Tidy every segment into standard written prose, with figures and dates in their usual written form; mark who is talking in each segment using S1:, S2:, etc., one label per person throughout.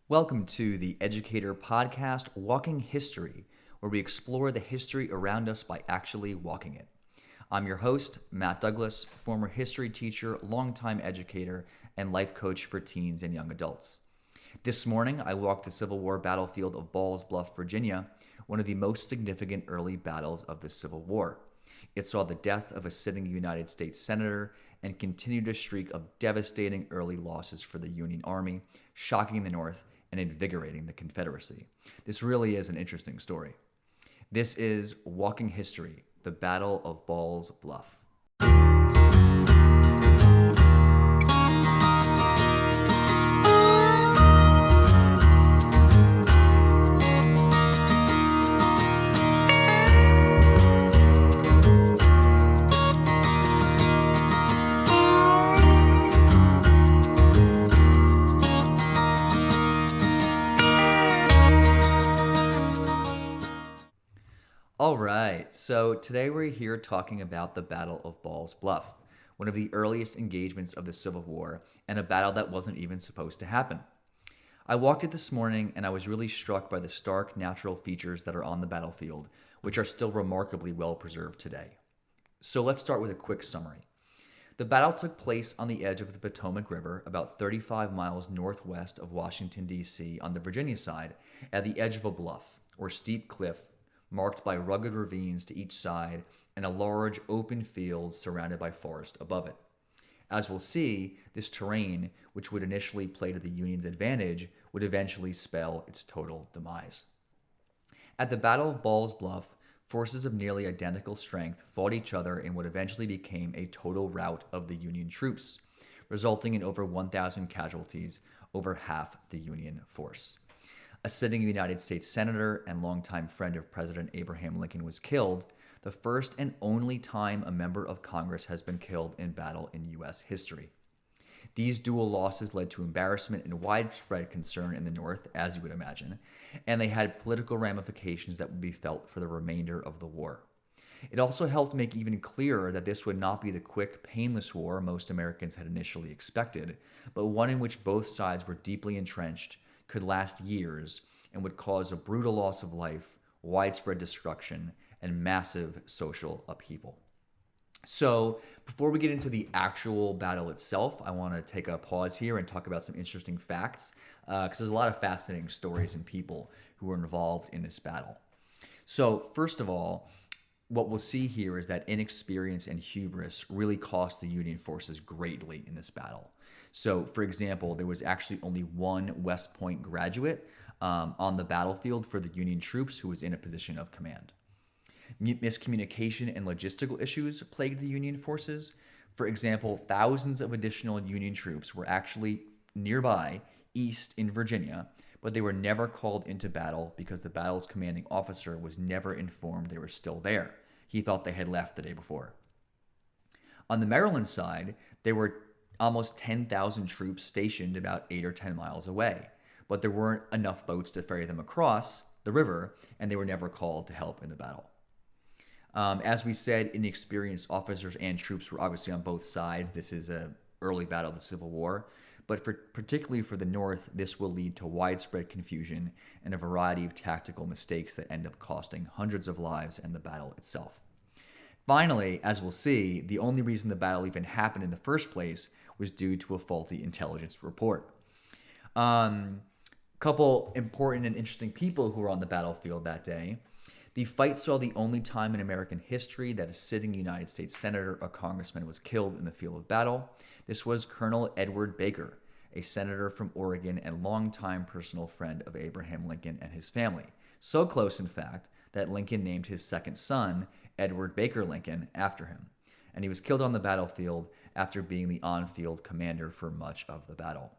S1: Welcome to the Educator Podcast, Walking History, where we explore the history around us by actually walking it. I'm your host, Matt Douglas, former history teacher, longtime educator, and life coach for teens and young adults. This morning, I walked the Civil War battlefield of Bluff, Virginia, one of the most significant early battles of the Civil War. It saw the death of a sitting United States senator and continued a streak of devastating early losses for the Union Army, shocking the North and invigorating the Confederacy. This really is an interesting story. This is Walking History, the Battle of Bluff. All right, so today we're here talking about the Battle of Bluff, one of the earliest engagements of the Civil War, and a battle that wasn't even supposed to happen. I walked it this morning, and I was really struck by the stark natural features that are on the battlefield, which are still remarkably well preserved today. So let's start with a quick summary. The battle took place on the edge of the Potomac River, about 35 miles northwest of Washington, D.C., on the Virginia side, at the edge of a bluff, or steep cliff, marked by rugged ravines to each side and a large open field surrounded by forest above it. As we'll see, this terrain, which would initially play to the Union's advantage, would eventually spell its total demise. At the Battle of Bluff, forces of nearly identical strength fought each other in what eventually became a total rout of the Union troops, resulting in over 1,000 casualties, over half the Union force. A sitting United States senator and longtime friend of President Abraham Lincoln was killed, the first and only time a member of Congress has been killed in battle in U.S. history. These dual losses led to embarrassment and widespread concern in the North, as you would imagine, and they had political ramifications that would be felt for the remainder of the war. It also helped make even clearer that this would not be the quick, painless war most Americans had initially expected, but one in which both sides were deeply entrenched, could last years, and would cause a brutal loss of life, widespread destruction, and massive social upheaval. So, before we get into the actual battle itself, I want to take a pause here and talk about some interesting facts, because there's a lot of fascinating stories and people who were involved in this battle. So, first of all, what we'll see here is that inexperience and hubris really cost the Union forces greatly in this battle. So, for example, there was actually only one West Point graduate on the battlefield for the Union troops who was in a position of command. Miscommunication and logistical issues plagued the Union forces. For example, thousands of additional Union troops were actually nearby, east in Virginia, but they were never called into battle because the battle's commanding officer was never informed they were still there. He thought they had left the day before. On the Maryland side, there were almost 10,000 troops stationed about 8 or 10 miles away, but there weren't enough boats to ferry them across the river, and they were never called to help in the battle. As we said, inexperienced officers and troops were obviously on both sides. This is an early battle of the Civil War, but particularly for the North, this will lead to widespread confusion and a variety of tactical mistakes that end up costing hundreds of lives and the battle itself. Finally, as we'll see, the only reason the battle even happened in the first place was due to a faulty intelligence report. Couple important and interesting people who were on the battlefield that day. The fight saw the only time in American history that a sitting United States senator or congressman was killed in the field of battle. This was Colonel Edward Baker, a senator from Oregon and longtime personal friend of Abraham Lincoln and his family. So close, in fact, that Lincoln named his second son, Edward Baker Lincoln, after him. And he was killed on the battlefield after being the on-field commander for much of the battle.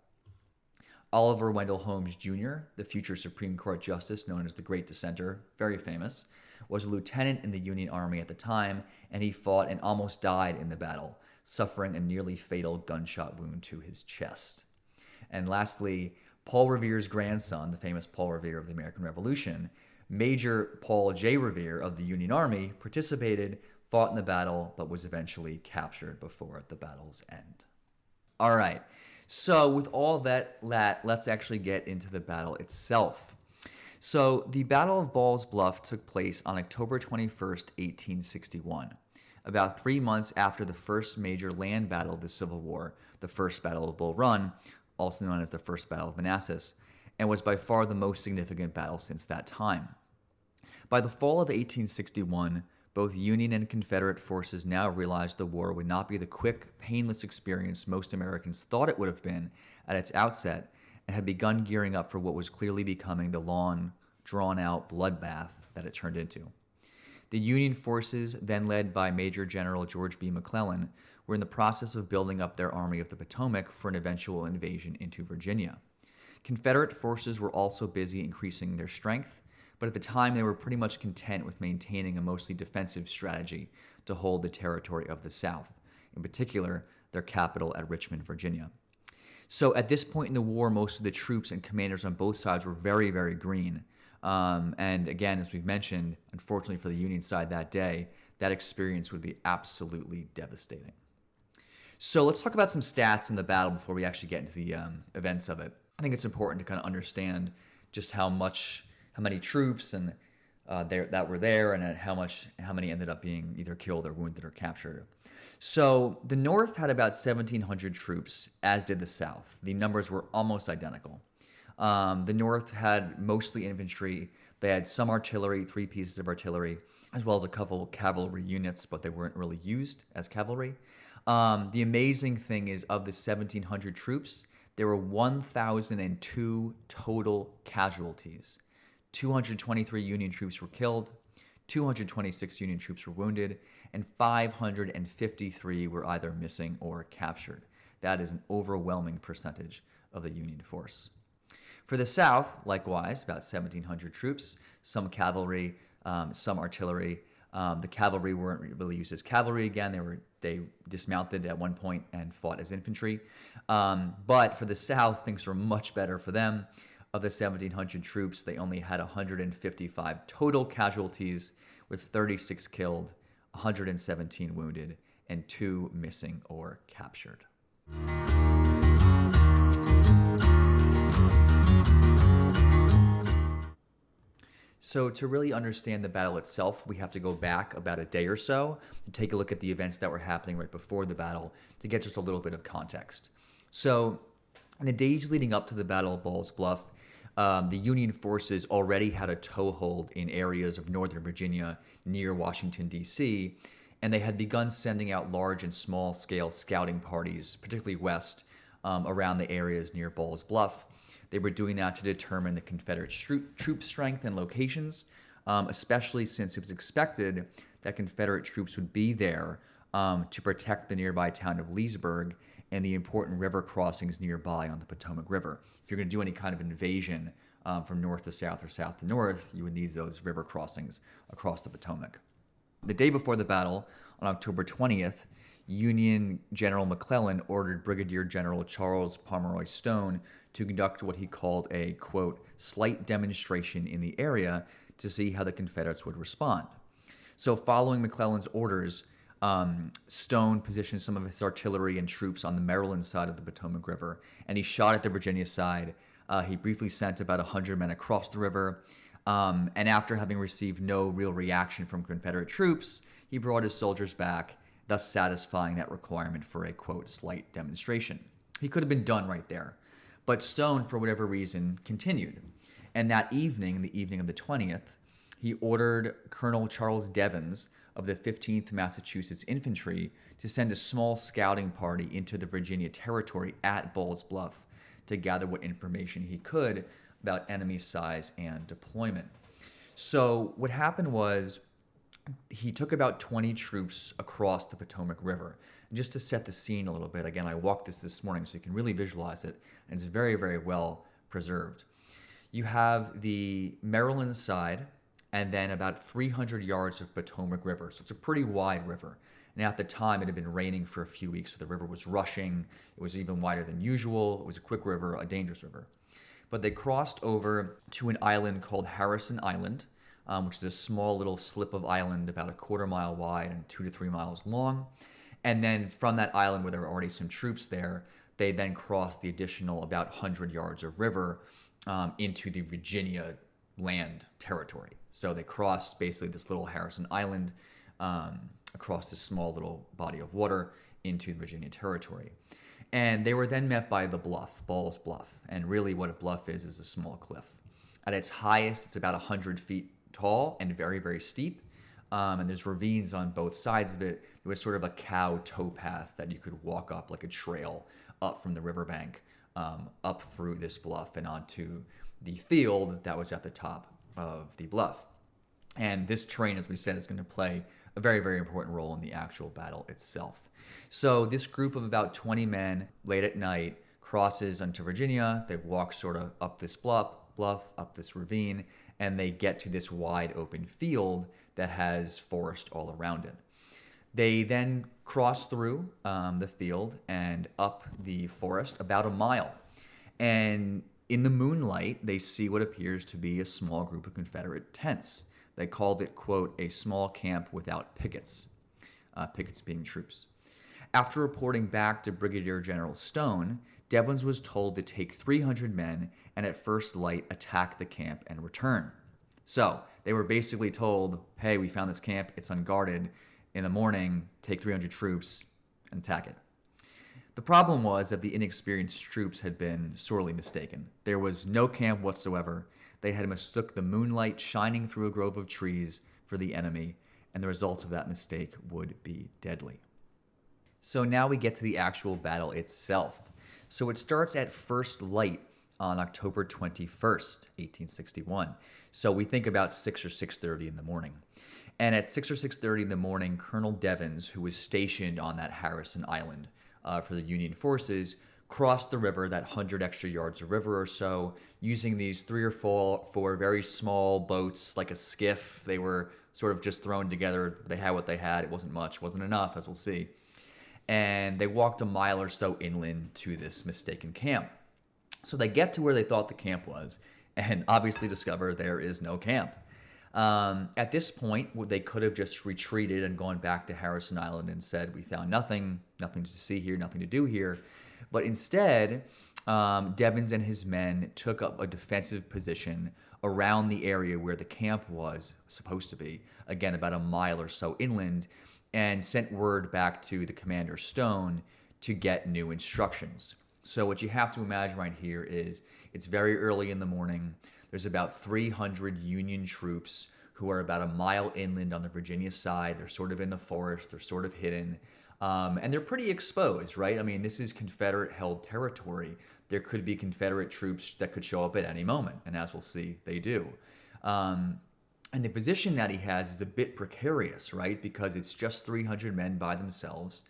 S1: Oliver Wendell Holmes Jr., the future Supreme Court Justice known as the Great Dissenter, very famous, was a lieutenant in the Union Army at the time, and he fought and almost died in the battle, suffering a nearly fatal gunshot wound to his chest. And lastly, Paul Revere's grandson, the famous Paul Revere of the American Revolution, Major Paul J. Revere of the Union Army, participated, fought in the battle, but was eventually captured before the battle's end. All right, So, with all let's actually get into the battle itself. So, the Battle of Ball's Bluff took place on October 21st, 1861, about 3 months after the first major land battle of the Civil War, the First Battle of Bull Run, also known as the First Battle of Manassas, and was by far the most significant battle since that time. By the fall of 1861, both Union and Confederate forces now realized the war would not be the quick, painless experience most Americans thought it would have been at its outset, and had begun gearing up for what was clearly becoming the long, drawn-out bloodbath that it turned into. The Union forces, then led by Major General George B. McClellan, were in the process of building up their Army of the Potomac for an eventual invasion into Virginia. Confederate forces were also busy increasing their strength, but at the time they were pretty much content with maintaining a mostly defensive strategy to hold the territory of the South, in particular, their capital at Richmond, Virginia. So at this point in the war, most of the troops and commanders on both sides were very, very green. And again, as we've mentioned, unfortunately for the Union side that day, that experience would be absolutely devastating. So let's talk about some stats in the battle before we actually get into the events of it. I think it's important to kind of understand just how many troops and that were there, and how many ended up being either killed or wounded or captured. So the North had about 1,700 troops, as did the South. The numbers were almost identical. The North had mostly infantry. They had some artillery, 3 pieces of artillery, as well as a couple cavalry units, but they weren't really used as cavalry. The amazing thing is, of the 1,700 troops, there were 1,002 total casualties. 223 Union troops were killed, 226 Union troops were wounded, and 553 were either missing or captured. That is an overwhelming percentage of the Union force. For the South, likewise, about 1,700 troops, some cavalry, some artillery. The cavalry weren't really used as cavalry again. They dismounted at one point and fought as infantry. But for the South, things were much better for them. Of the 1,700 troops, they only had 155 total casualties, with 36 killed, 117 wounded, and 2 missing or captured. So to really understand the battle itself, we have to go back about a day or so to take a look at the events that were happening right before the battle to get just a little bit of context. So in the days leading up to the Battle of Ball's Bluff, the Union forces already had a toehold in areas of Northern Virginia near Washington, D.C., and they had begun sending out large and small-scale scouting parties, particularly west, around the areas near Ball's Bluff. They were doing that to determine the Confederate troop strength and locations, especially since it was expected that Confederate troops would be there to protect the nearby town of Leesburg and the important river crossings nearby on the Potomac River. If you're going to do any kind of invasion from north to south or south to north, you would need those river crossings across the Potomac. The day before the battle, on October 20th, Union General McClellan ordered Brigadier General Charles Pomeroy Stone to conduct what he called a, quote, slight demonstration in the area to see how the Confederates would respond. So following McClellan's orders, Stone positioned some of his artillery and troops on the Maryland side of the Potomac River, and he shot at the Virginia side. He briefly sent about 100 men across the river, and after having received no real reaction from Confederate troops, he brought his soldiers back, thus satisfying that requirement for a, quote, slight demonstration. He could have been done right there, but Stone, for whatever reason, continued. And that evening, the evening of the 20th, he ordered Colonel Charles Devens of the 15th Massachusetts Infantry to send a small scouting party into the Virginia territory at Ball's Bluff to gather what information he could about enemy size and deployment. So what happened was he took about 20 troops across the Potomac River. And just to set the scene a little bit, again, I walked this morning so you can really visualize it, and it's very, very well preserved. You have the Maryland side, and then about 300 yards of Potomac River. So it's a pretty wide river. And at the time, it had been raining for a few weeks, so the river was rushing. It was even wider than usual. It was a quick river, a dangerous river. But they crossed over to an island called Harrison Island, which is a small little slip of island about a quarter mile wide and 2 to 3 miles long. And then from that island, where there were already some troops there, they then crossed the additional about 100 yards of river into the Virginia land territory. So they crossed basically this little Harrison Island across this small little body of water into the Virginia territory. And they were then met by the Bluff, Ball's Bluff. And really what a bluff is a small cliff. At its highest, it's about 100 feet tall and very, very steep. And there's ravines on both sides of it. There was sort of a cow towpath that you could walk up like a trail up from the riverbank, up through this bluff and onto the field that was at the top of the bluff. And this terrain, as we said, is going to play a very, very important role in the actual battle itself. So this group of about 20 men, late at night, crosses into Virginia. They walk sort of up this bluff, up this ravine, and they get to this wide open field that has forest all around it. They then cross through the field and up the forest about a mile. And in the moonlight, they see what appears to be a small group of Confederate tents. They called it, quote, a small camp without pickets, pickets being troops. After reporting back to Brigadier General Stone, Devens was told to take 300 men and at first light attack the camp and return. So they were basically told, hey, we found this camp, it's unguarded. In the morning, take 300 troops and attack it. The problem was that the inexperienced troops had been sorely mistaken. There was no camp whatsoever. They had mistook the moonlight shining through a grove of trees for the enemy, and the results of that mistake would be deadly. So now we get to the actual battle itself. So it starts at first light on October 21st, 1861. So we think about 6 or 6:30 in the morning. And at 6 or 6:30 in the morning, Colonel Devens, who was stationed on that Harrison Island for the Union forces, crossed the river, that 100 extra yards of river or so, using these 3 or 4 very small boats, like a skiff. They were sort of just thrown together. They had what they had. It wasn't much, wasn't enough, as we'll see. And they walked a mile or so inland to this mistaken camp. So they get to where they thought the camp was and obviously discover there is no camp. At this point, they could have just retreated and gone back to Harrison Island and said, we found nothing to see here, nothing to do here. But instead, Devens and his men took up a defensive position around the area where the camp was supposed to be, again, about a mile or so inland, and sent word back to the commander Stone to get new instructions. So what you have to imagine right here is it's very early in the morning. There's about 300 Union troops who are about a mile inland on the Virginia side. They're sort of in the forest. They're sort of hidden. And they're pretty exposed, right? I mean, this is Confederate-held territory. There could be Confederate troops that could show up at any moment. And as we'll see, they do. And the position that he has is a bit precarious, right? Because it's just 300 men by themselves.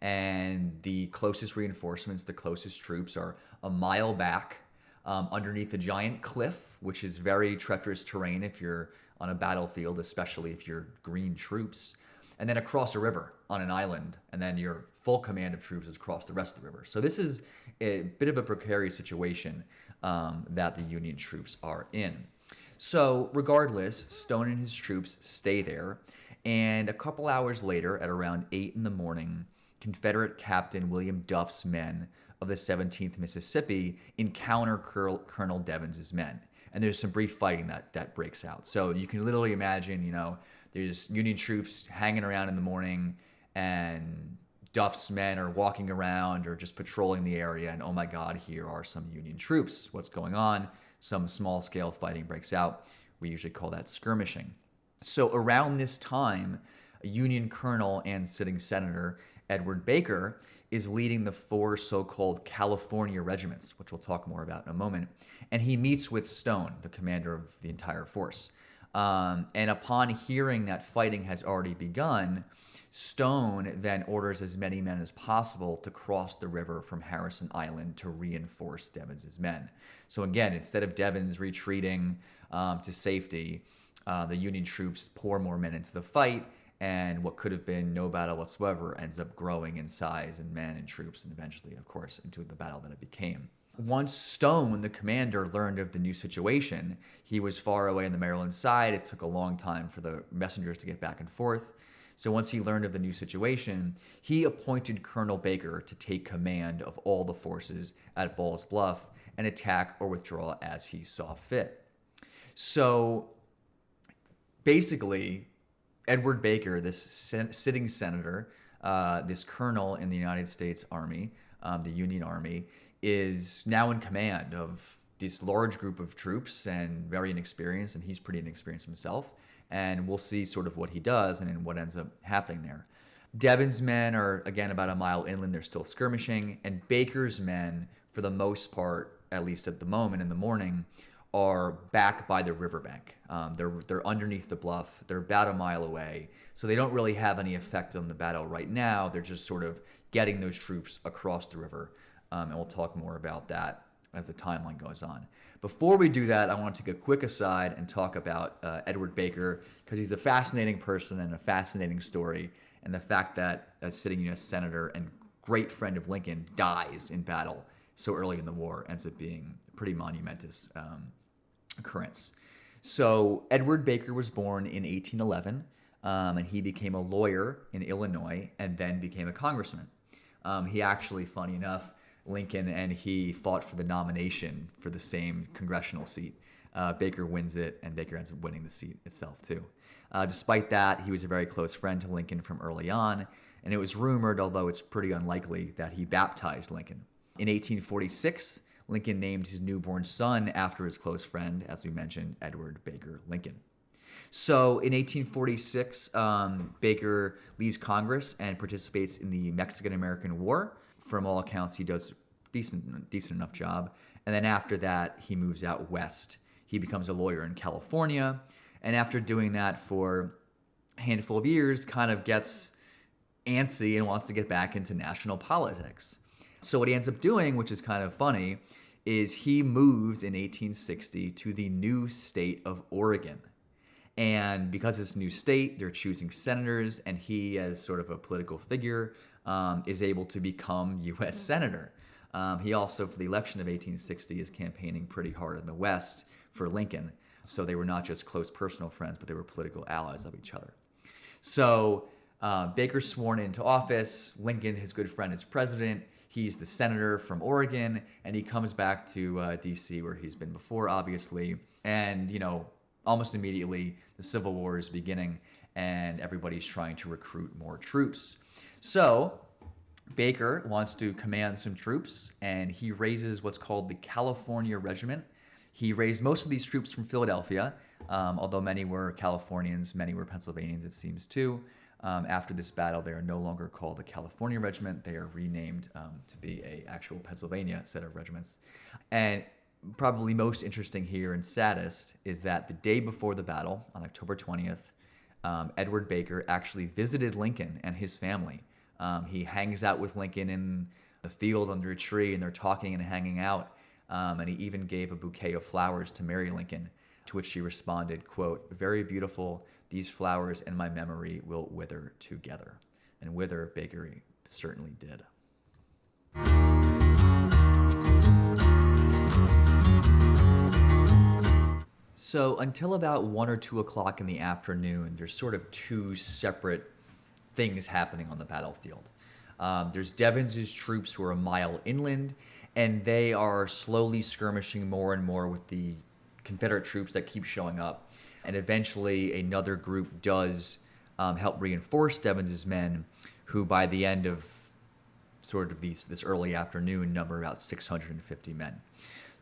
S1: And the closest reinforcements, the closest troops are a mile back underneath a giant cliff, which is very treacherous terrain if you're on a battlefield, especially if you're green troops. And then across a river on an island. And then your full command of troops is across the rest of the river. So this is a bit of a precarious situation that the Union troops are in. So regardless, Stone and his troops stay there. And a couple hours later, at around 8 in the morning, Confederate Captain William Duff's men of the 17th Mississippi encounter Colonel Devens' men. And there's some brief fighting that breaks out. So you can literally imagine, there's Union troops hanging around in the morning, and Duff's men are walking around or just patrolling the area. And oh my God, here are some Union troops. What's going on? Some small-scale fighting breaks out. We usually call that skirmishing. So around this time, a Union colonel and sitting senator, Edward Baker, is leading the 4 so-called California regiments, which we'll talk more about in a moment. And he meets with Stone, the commander of the entire force. And upon hearing that fighting has already begun, Stone then orders as many men as possible to cross the river from Harrison Island to reinforce Devens' men. So again, instead of Devens retreating to safety, the Union troops pour more men into the fight, and what could have been no battle whatsoever ends up growing in size and men and troops, and eventually, of course, into the battle that it became. Once Stone, the commander, learned of the new situation, he was far away on the Maryland side. It took a long time for the messengers to get back and forth. So once he learned of the new situation, he appointed Colonel Baker to take command of all the forces at Ball's Bluff and attack or withdraw as he saw fit. So basically, Edward Baker, this sitting senator, this colonel in the United States Army, the Union Army, is now in command of this large group of troops and very inexperienced, and he's pretty inexperienced himself. And we'll see sort of what he does and what ends up happening there. Devon's men are, again, about a mile inland. They're still skirmishing. And Baker's men, for the most part, at least at the moment in the morning, are back by the riverbank. They're underneath the bluff. They're about a mile away. So they don't really have any effect on the battle right now. They're just sort of getting those troops across the river. And we'll talk more about that as the timeline goes on. Before we do that, I want to take a quick aside and talk about Edward Baker, because he's a fascinating person and a fascinating story. And the fact that a sitting U.S. senator and great friend of Lincoln dies in battle so early in the war ends up being a pretty monumentous occurrence. So Edward Baker was born in 1811, and he became a lawyer in Illinois and then became a congressman. He actually, funny enough, Lincoln and he fought for the nomination for the same congressional seat. Baker wins it, and Baker ends up winning the seat itself, too. Despite that, he was a very close friend to Lincoln from early on, and it was rumored, although it's pretty unlikely, that he baptized Lincoln. In 1846, Lincoln named his newborn son after his close friend, as we mentioned, Edward Baker Lincoln. So in 1846, Baker leaves Congress and participates in the Mexican-American War. From all accounts, he does decent enough job. And then after that, he moves out west. He becomes a lawyer in California. And after doing that for a handful of years, kind of gets antsy and wants to get back into national politics. So what he ends up doing, which is kind of funny, is he moves in 1860 to the new state of Oregon. And because it's a new state, they're choosing senators, and he, as sort of a political figure, is able to become U.S. Senator. He also, for the election of 1860, is campaigning pretty hard in the West for Lincoln. So they were not just close personal friends, but they were political allies of each other. So Baker's sworn into office. Lincoln, his good friend, is president. He's the senator from Oregon, and he comes back to D.C., where he's been before, obviously. And, almost immediately, the Civil War is beginning, and everybody's trying to recruit more troops. So Baker wants to command some troops, and he raises what's called the California Regiment. He raised most of these troops from Philadelphia, although many were Californians, many were Pennsylvanians, it seems, too. After this battle, they are no longer called the California Regiment. They are renamed to be an actual Pennsylvania set of regiments. And probably most interesting here and saddest is that the day before the battle, on October 20th, Edward Baker actually visited Lincoln and his family. He hangs out with Lincoln in the field under a tree, and they're talking and hanging out. And he even gave a bouquet of flowers to Mary Lincoln, to which she responded, quote, "Very beautiful, these flowers and my memory will wither together." And wither Baker certainly did. So until about 1 or 2 o'clock in the afternoon, there's sort of two separate things happening on the battlefield. There's Devons's troops who are a mile inland, and they are slowly skirmishing more and more with the Confederate troops that keep showing up. And eventually another group does help reinforce Devons's men, who by the end of sort of this early afternoon number about 650 men.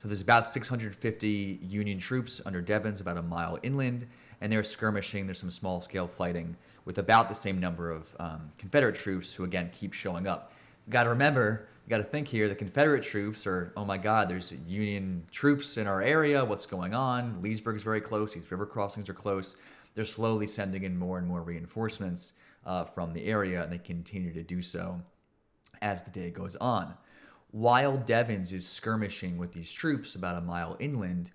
S1: So there's about 650 Union troops under Devons, about a mile inland, and they're skirmishing. There's some small-scale fighting with about the same number of Confederate troops who, again, keep showing up. You got to remember, you got to think here, the Confederate troops are, oh my God, there's Union troops in our area. What's going on? Leesburg's very close. These river crossings are close. They're slowly sending in more and more reinforcements from the area, and they continue to do so as the day goes on. While Devons is skirmishing with these troops about a mile inland,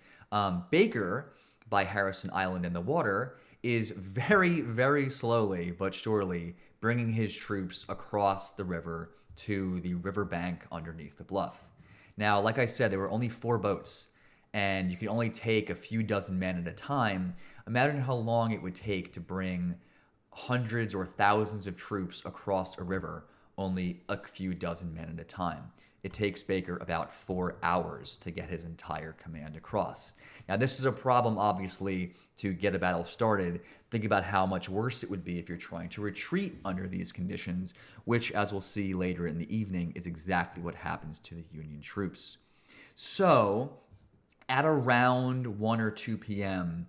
S1: Baker, by Harrison Island in the water, is very, very slowly but surely bringing his troops across the river to the riverbank underneath the bluff. Now, like I said, there were only 4 boats, and you could only take a few dozen men at a time. Imagine how long it would take to bring hundreds or thousands of troops across a river, only a few dozen men at a time. It takes Baker about 4 hours to get his entire command across. Now, this is a problem, obviously, to get a battle started. Think about how much worse it would be if you're trying to retreat under these conditions, which, as we'll see later in the evening, is exactly what happens to the Union troops. So, at around 1 or 2 p.m.,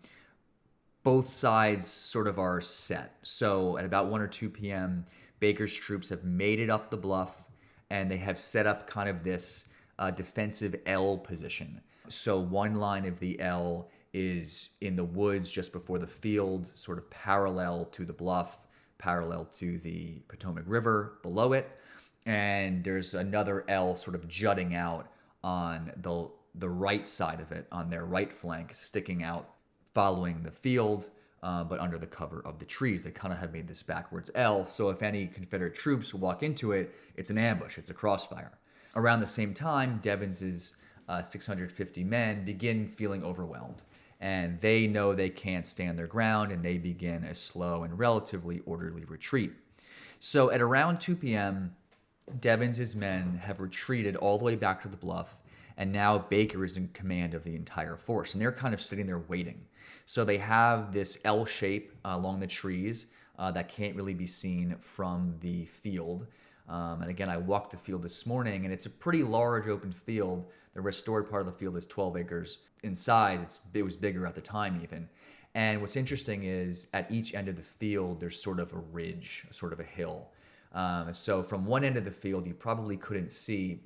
S1: both sides sort of are set. So, at about 1 or 2 p.m., Baker's troops have made it up the bluff, and they have set up kind of this defensive L position. So one line of the L is in the woods just before the field, sort of parallel to the bluff, parallel to the Potomac River below it. And there's another L sort of jutting out on the right side of it, on their right flank, sticking out, following the field, but under the cover of the trees. They kind of have made this backwards L, so if any Confederate troops walk into it, it's an ambush, it's a crossfire. Around the same time, Devins's 650 men begin feeling overwhelmed, and they know they can't stand their ground, and they begin a slow and relatively orderly retreat. So at around 2 p.m., Devins's men have retreated all the way back to the bluff, and now Baker is in command of the entire force, and they're kind of sitting there waiting. So they have this L shape along the trees that can't really be seen from the field. And again, I walked the field this morning, and it's a pretty large open field. The restored part of the field is 12 acres in size. It was bigger at the time even. And what's interesting is at each end of the field, there's sort of a ridge, sort of a hill. So from one end of the field, you probably couldn't see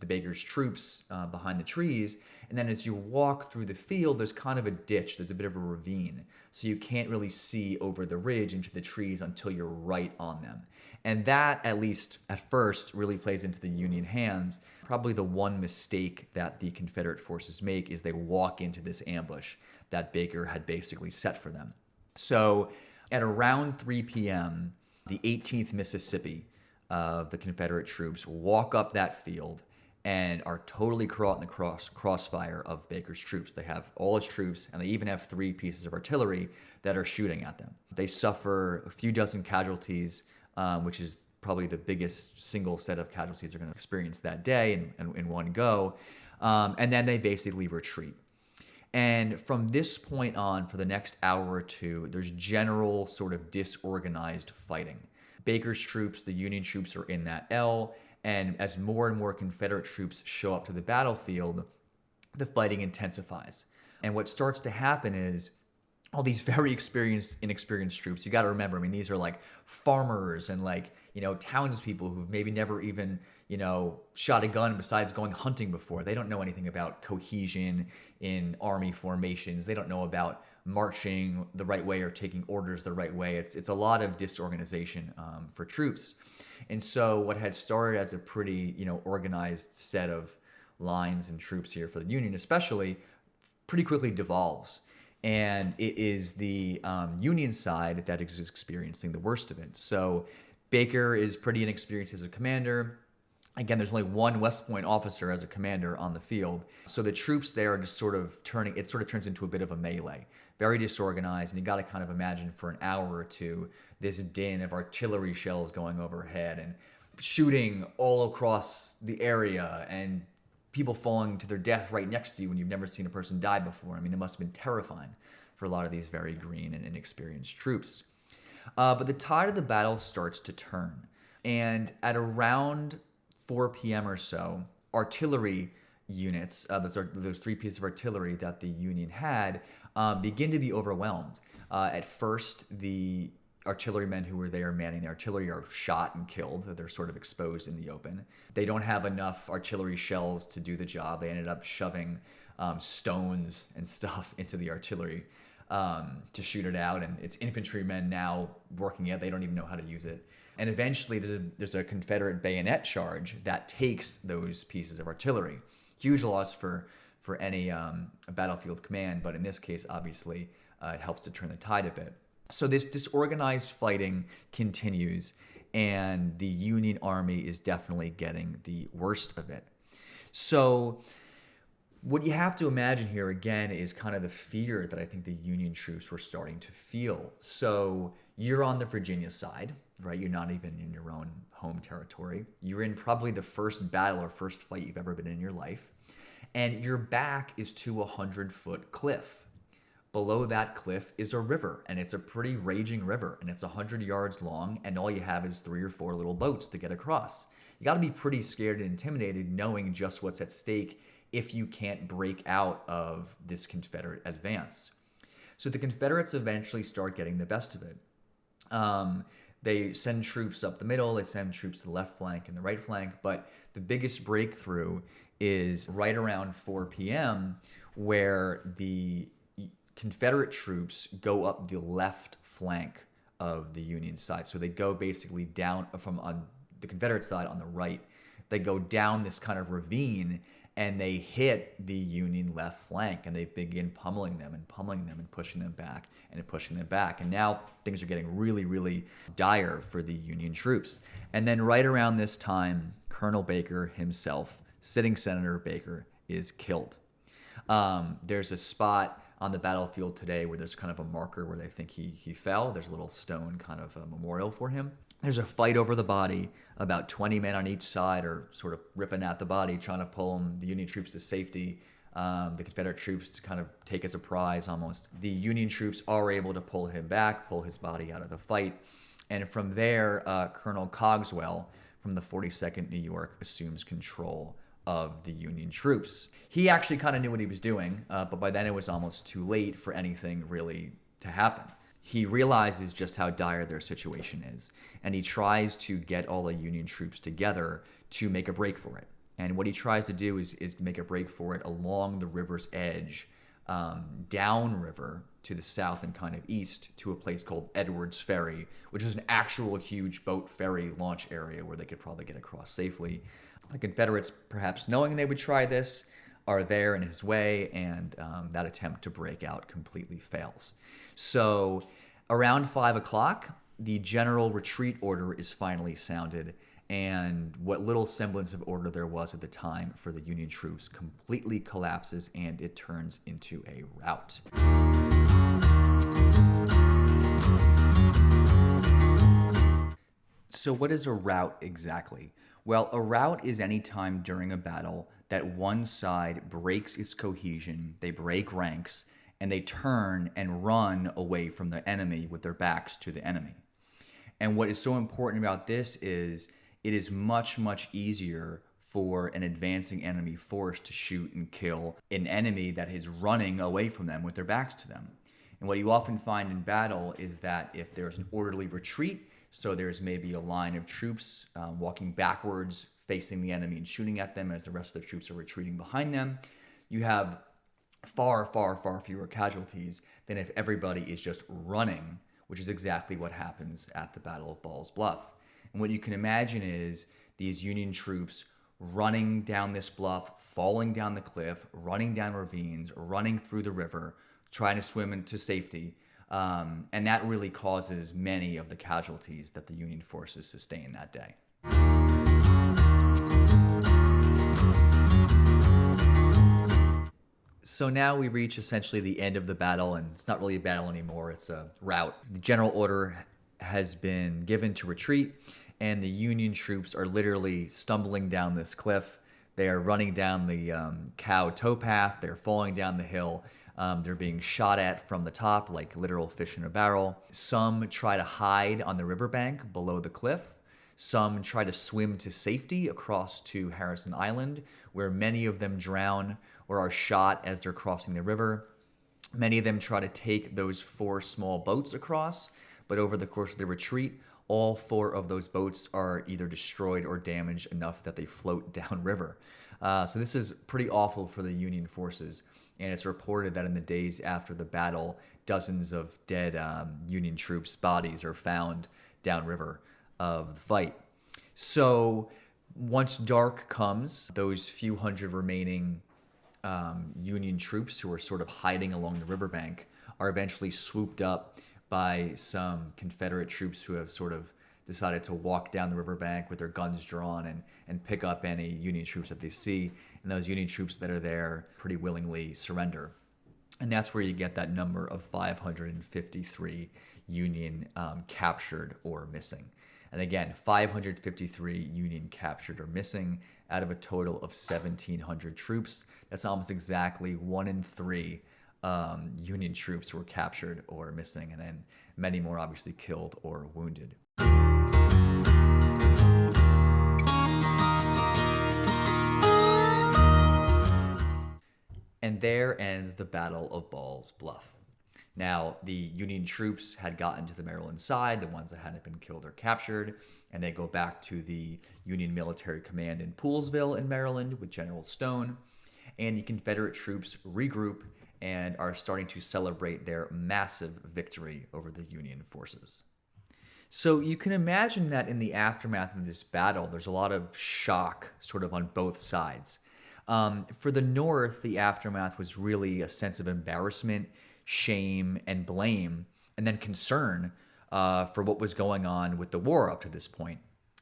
S1: the Baker's troops behind the trees. And then as you walk through the field, there's kind of a ditch. There's a bit of a ravine. So you can't really see over the ridge into the trees until you're right on them. And that, at least at first, really plays into the Union hands. Probably the one mistake that the Confederate forces make is they walk into this ambush that Baker had basically set for them. So at around 3 p.m., the 18th Mississippi of the Confederate troops walk up that field and are totally caught in the crossfire of Baker's troops. They have all his troops, and they even have 3 pieces of artillery that are shooting at them. They suffer a few dozen casualties, which is probably the biggest single set of casualties they're going to experience that day in one go. And then they basically retreat. And from this point on, for the next hour or two, there's general sort of disorganized fighting. Baker's troops, the Union troops, are in that L, and as more and more Confederate troops show up to the battlefield, the fighting intensifies. And what starts to happen is all these very inexperienced troops, you got to remember, I mean, these are like farmers and townspeople who've maybe never even, shot a gun besides going hunting before. They don't know anything about cohesion in army formations. They don't know about marching the right way or taking orders the right way. It's a lot of disorganization for troops. And so what had started as a pretty, organized set of lines and troops here for the Union especially, pretty quickly devolves. And it is the Union side that is experiencing the worst of it. So Baker is pretty inexperienced as a commander. Again, there's only one West Point officer as a commander on the field. So the troops there are just it sort of turns into a bit of a melee. Very disorganized, and you got to kind of imagine for an hour or two this din of artillery shells going overhead and shooting all across the area and people falling to their death right next to you when you've never seen a person die before. I mean, it must have been terrifying for a lot of these very green and inexperienced troops. But the tide of the battle starts to turn. And at around 4 p.m. or so, artillery units, those 3 pieces of artillery that the Union had, begin to be overwhelmed. At first, the artillerymen who were there manning the artillery are shot and killed. They're sort of exposed in the open. They don't have enough artillery shells to do the job. They ended up shoving stones and stuff into the artillery to shoot it out. And it's infantrymen now working it. They don't even know how to use it. And eventually there's a Confederate bayonet charge that takes those pieces of artillery. Huge loss for any battlefield command, but in this case, obviously, it helps to turn the tide a bit. So this disorganized fighting continues, and the Union Army is definitely getting the worst of it. So what you have to imagine here, again, is kind of the fear that I think the Union troops were starting to feel. So You're on the Virginia side, right? You're not even in your own home territory. You're in probably the first battle or first fight you've ever been in your life. And your back is to a 100-foot cliff. Below that cliff is a river, and it's a pretty raging river, and it's 100 yards long, and all you have is 3 or 4 little boats to get across. You got to be pretty scared and intimidated knowing just what's at stake if you can't break out of this Confederate advance. So the Confederates eventually start getting the best of it. They send troops up the middle, they send troops to the left flank and the right flank, but the biggest breakthrough is right around 4 p.m. where the Confederate troops go up the left flank of the Union side. So they go basically down from on the Confederate side on the right. They go down this kind of ravine and they hit the Union left flank and they begin pummeling them and pushing them back and pushing them back. And now things are getting really, really dire for the Union troops. And then right around this time, Colonel Baker himself, sitting Senator Baker, is killed. There's a spot on the battlefield today where there's kind of a marker where they think he fell. There's a little stone kind of a memorial for him. There's a fight over the body. About 20 men on each side are sort of ripping at the body, trying to pull the Union troops to safety. The Confederate troops to kind of take as a prize almost. The Union troops are able to pull him back, pull his body out of the fight. And from there, Colonel Cogswell from the 42nd New York assumes control of the Union troops. He actually kind of knew what he was doing, but by then it was almost too late for anything really to happen. He realizes just how dire their situation is, and he tries to get all the Union troops together to make a break for it. And what he tries to do is make a break for it along the river's edge, downriver to the south and kind of east to a place called Edwards Ferry, which is an actual huge boat ferry launch area where they could probably get across safely. The Confederates, perhaps knowing they would try this, are there in his way, and that attempt to break out completely fails. So around 5 o'clock, the general retreat order is finally sounded, and what little semblance of order there was at the time for the Union troops completely collapses, and it turns into a rout. So what is a rout exactly? Well, a rout is any time during a battle that one side breaks its cohesion, they break ranks, and they turn and run away from the enemy with their backs to the enemy. And what is so important about this is it is much, much easier for an advancing enemy force to shoot and kill an enemy that is running away from them with their backs to them. And what you often find in battle is that if there's an orderly retreat, so there's maybe a line of troops walking backwards, facing the enemy and shooting at them as the rest of the troops are retreating behind them, you have far, far, far fewer casualties than if everybody is just running, which is exactly what happens at the Battle of Ball's Bluff. And what you can imagine is these Union troops running down this bluff, falling down the cliff, running down ravines, running through the river, trying to swim into safety. And that really causes many of the casualties that the Union forces sustain that day. So now we reach essentially the end of the battle, and it's not really a battle anymore, it's a rout. The general order has been given to retreat, and the Union troops are literally stumbling down this cliff. They are running down the cow towpath, they're falling down the hill. They're being shot at from the top like literal fish in a barrel. Some try to hide on the riverbank below the cliff. Some try to swim to safety across to Harrison Island, where many of them drown or are shot as they're crossing the river. Many of them try to take those 4 small boats across, but over the course of the retreat, all 4 of those boats are either destroyed or damaged enough that they float downriver. So this is pretty awful for the Union forces. And it's reported that in the days after the battle, dozens of dead Union troops' bodies are found downriver of the fight. So once dark comes, those few hundred remaining Union troops who are sort of hiding along the riverbank are eventually swooped up by some Confederate troops who have sort of decided to walk down the riverbank with their guns drawn and pick up any Union troops that they see. And those Union troops that are there pretty willingly surrender. And that's where you get that number of 553 Union captured or missing. And again, 553 Union captured or missing out of a total of 1,700 troops. That's almost exactly 1 in 3 Union troops were captured or missing, and then many more obviously killed or wounded. And there ends the Battle of Ball's Bluff. Now, the Union troops had gotten to the Maryland side, the ones that hadn't been killed or captured, and they go back to the Union military command in Poolesville in Maryland with General Stone. And the Confederate troops regroup and are starting to celebrate their massive victory over the Union forces. So you can imagine that in the aftermath of this battle, there's a lot of shock sort of on both sides. For the North, the aftermath was really a sense of embarrassment, shame, and blame, and then concern for what was going on with the war up to this point.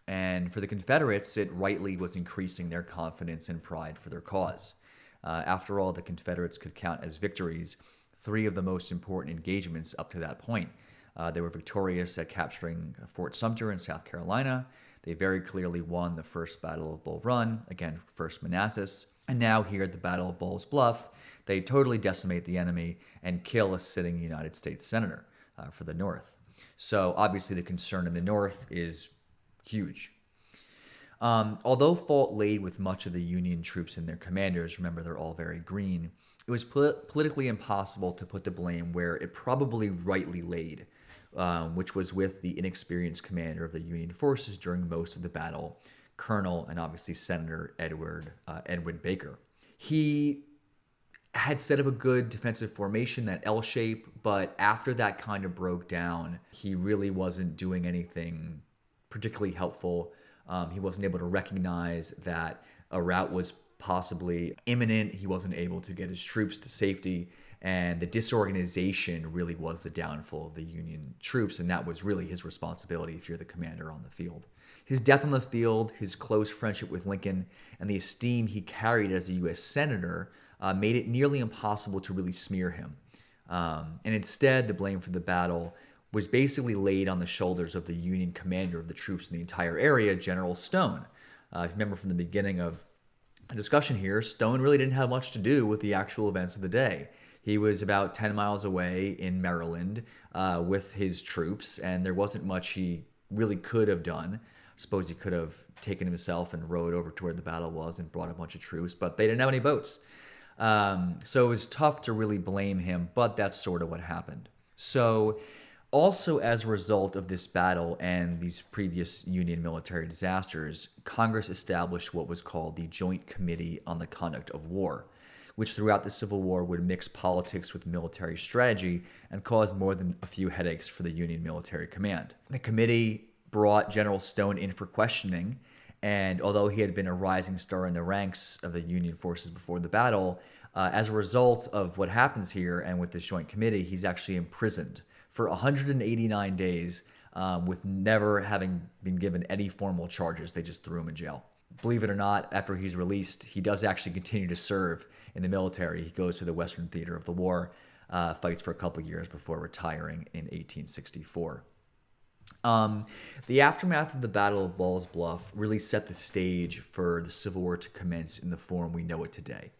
S1: And for the Confederates, it rightly was increasing their confidence and pride for their cause. After all, the Confederates could count as victories 3 of the most important engagements up to that point. They were victorious at capturing Fort Sumter in South Carolina. They very clearly won the First Battle of Bull Run, again, First Manassas. And now here at the Battle of Ball's Bluff, they totally decimate the enemy and kill a sitting United States senator for the North. So obviously the concern in the North is huge. Although fault laid with much of the Union troops and their commanders, remember they're all very green, it was politically impossible to put the blame where it probably rightly laid, which was with the inexperienced commander of the Union forces during most of the battle, Colonel and obviously Senator Edwin Baker. He had set up a good defensive formation, that L shape, but after that kind of broke down, he really wasn't doing anything particularly helpful. He wasn't able to recognize that a rout was possibly imminent. He wasn't able to get his troops to safety, and the disorganization really was the downfall of the Union troops, and that was really his responsibility if you're the commander on the field. His death on the field, his close friendship with Lincoln, and the esteem he carried as a U.S. Senator made it nearly impossible to really smear him. And instead, the blame for the battle was basically laid on the shoulders of the Union commander of the troops in the entire area, General Stone. If you remember from the beginning of the discussion here, Stone really didn't have much to do with the actual events of the day. He was about 10 miles away in Maryland with his troops, and there wasn't much he really could have done. I suppose he could have taken himself and rowed over to where the battle was and brought a bunch of troops, but they didn't have any boats. So it was tough to really blame him, but that's sort of what happened. So also as a result of this battle and these previous Union military disasters, Congress established what was called the Joint Committee on the Conduct of War, which throughout the Civil War would mix politics with military strategy and cause more than a few headaches for the Union military command. The committee brought General Stone in for questioning, and although he had been a rising star in the ranks of the Union forces before the battle, as a result of what happens here and with this joint committee, he's actually imprisoned for 189 days with never having been given any formal charges. They just threw him in jail. Believe it or not, after he's released, he does actually continue to serve in the military. He goes to the Western Theater of the War, fights for a couple years before retiring in 1864. The aftermath of the Battle of Ball's Bluff really set the stage for the Civil War to commence in the form we know it today,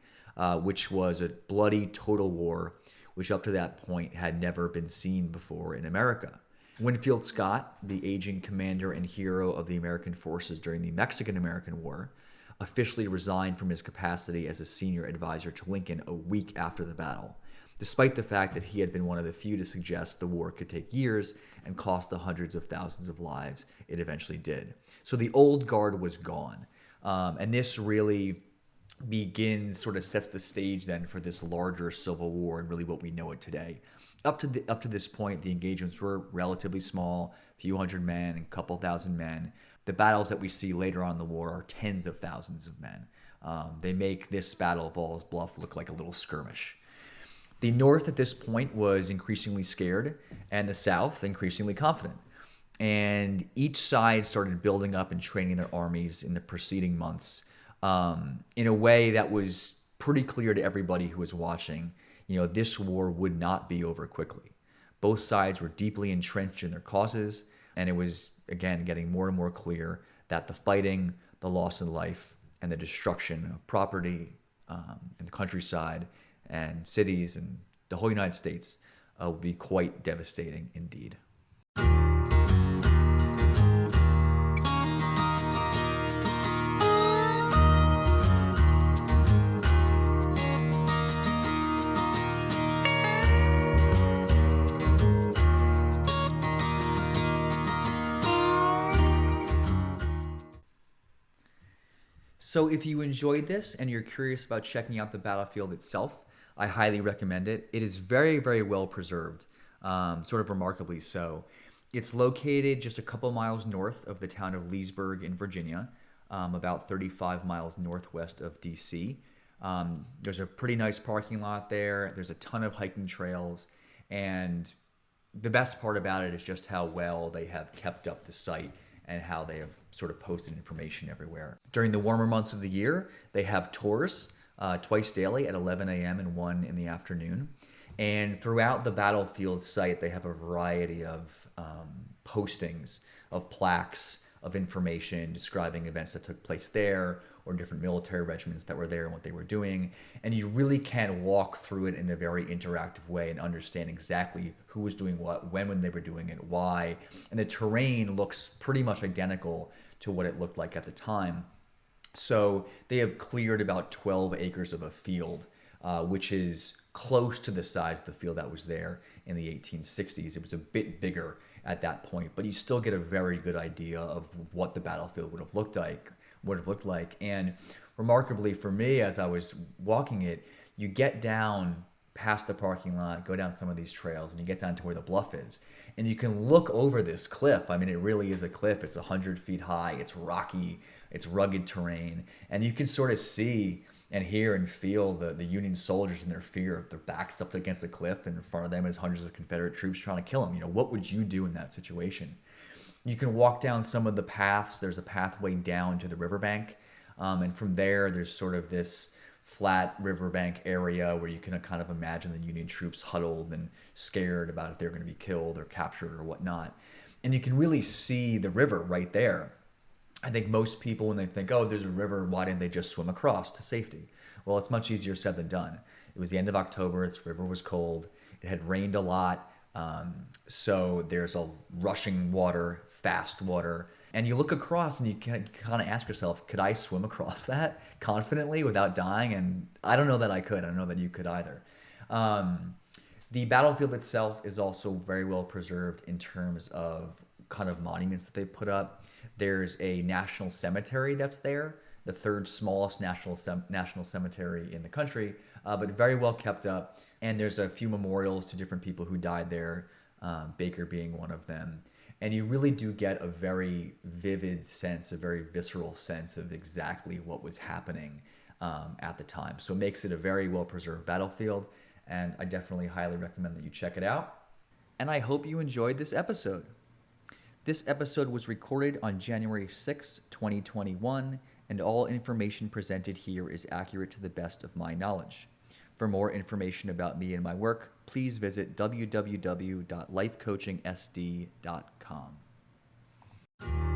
S1: which was a bloody total war, which up to that point had never been seen before in America. Winfield Scott, the aging commander and hero of the American forces during the Mexican-American War, officially resigned from his capacity as a senior advisor to Lincoln a week after the battle, despite the fact that he had been one of the few to suggest the war could take years and cost the hundreds of thousands of lives it eventually did. So the old guard was gone. And this really sets the stage then for this larger Civil War and really what we know it today. Up to this point, the engagements were relatively small, a few hundred men, a couple thousand men. The battles that we see later on in the war are tens of thousands of men. They make this Battle of Ball's Bluff look like a little skirmish. The North at this point was increasingly scared, and the South increasingly confident. And each side started building up and training their armies in the preceding months in a way that was pretty clear to everybody who was watching, this war would not be over quickly. Both sides were deeply entrenched in their causes, and it was, again, getting more and more clear that the fighting, the loss of life, and the destruction of property in the countryside and cities and the whole United States would be quite devastating indeed. So if you enjoyed this and you're curious about checking out the battlefield itself, I highly recommend it. It is very, very well preserved, sort of remarkably so. It's located just a couple miles north of the town of Leesburg in Virginia, about 35 miles northwest of DC. There's a pretty nice parking lot there. There's a ton of hiking trails. And the best part about it is just how well they have kept up the site and how they have sort of posted information everywhere. During the warmer months of the year, they have tours twice daily at 11 a.m. and 1 in the afternoon. And throughout the battlefield site, they have a variety of postings, of plaques, of information describing events that took place there or different military regiments that were there and what they were doing. And you really can walk through it in a very interactive way and understand exactly who was doing what, when they were doing it, why. And the terrain looks pretty much identical to what it looked like at the time. So they have cleared about 12 acres of a field, which is close to the size of the field that was there in the 1860s. It was a bit bigger at that point, but you still get a very good idea of what the battlefield would have looked like. And remarkably for me, as I was walking it, you get down past the parking lot, go down some of these trails, and you get down to where the bluff is. And you can look over this cliff. I mean, it really is a cliff. It's 100 feet high. It's rocky. It's rugged terrain. And you can sort of see and hear and feel the Union soldiers in their fear. Their backs up against the cliff, and in front of them is hundreds of Confederate troops trying to kill them. What would you do in that situation? You can walk down some of the paths. There's a pathway down to the riverbank. And from there, there's sort of this flat riverbank area where you can kind of imagine the Union troops huddled and scared about if they're going to be killed or captured or whatnot. And you can really see the river right there. I think most people, when they think, oh, there's a river, why didn't they just swim across to safety? Well, it's much easier said than done. It was the end of October. This river was cold. It had rained a lot. So there's a rushing water, fast water. And you look across and you kind of ask yourself, could I swim across that confidently without dying? And I don't know that I could. I don't know that you could either. The battlefield itself is also very well preserved in terms of kind of monuments that they put up. There's a national cemetery that's there, the third smallest national cemetery in the country, but very well kept up. And there's a few memorials to different people who died there, Baker being one of them. And you really do get a very vivid sense, a very visceral sense of exactly what was happening at the time. So it makes it a very well-preserved battlefield, and I definitely highly recommend that you check it out. And I hope you enjoyed this episode. This episode was recorded on January 6, 2021, and all information presented here is accurate to the best of my knowledge. For more information about me and my work, please visit www.lifecoachingsd.com.